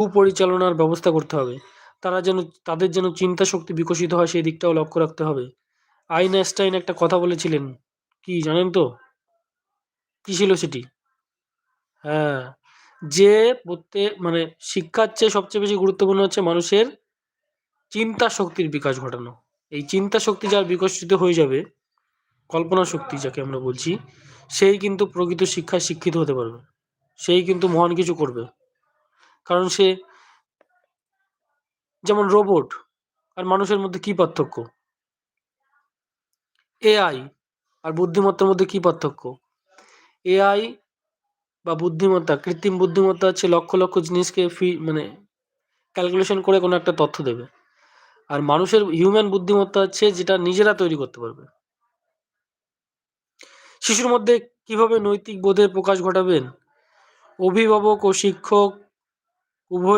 সুপরিচালনার ব্যবস্থা করতে হবে। তাদের যেন চিন্তা শক্তি বিকশিত হয় সেই দিকটাও লক্ষ্য রাখতে হবে। আইনস্টাইন একটা কথা বলেছিলেন, কি জানেন তো? কি ছিল সেটি? হ্যাঁ, যে মানে শিক্ষার চেয়ে সবচেয়ে বেশি গুরুত্বপূর্ণ হচ্ছে মানুষের চিন্তা শক্তির বিকাশ ঘটানো। এই চিন্তা শক্তি যার বিকশিত হয়ে যাবে, কল্পনা শক্তি যাকে আমরা বলছি, সেই কিন্তু প্রকৃত শিক্ষায় শিক্ষিত হতে পারবে। সেই কিন্তু মহান কিছু করবে। কারণ সে, যেমন রোবট আর মানুষের মধ্যে কি পার্থক্য? এআই আর বুদ্ধিমত্তার মধ্যে কি পার্থক্য? এআই বা বুদ্ধিমত্তা, কৃত্রিম বুদ্ধিমত্তা হচ্ছে লক্ষ লক্ষ জিনিসকে মানে ক্যালকুলেশন করে কোনো একটা তথ্য দেবে। আর মানুষের হিউম্যান বুদ্ধিমত্তা হচ্ছে যেটা নিজেরা তৈরি করতে পারবে। শিশুর মধ্যে কিভাবে নৈতিক বোধের প্রকাশ ঘটাবেন? অভিভাবক ও শিক্ষক উভয়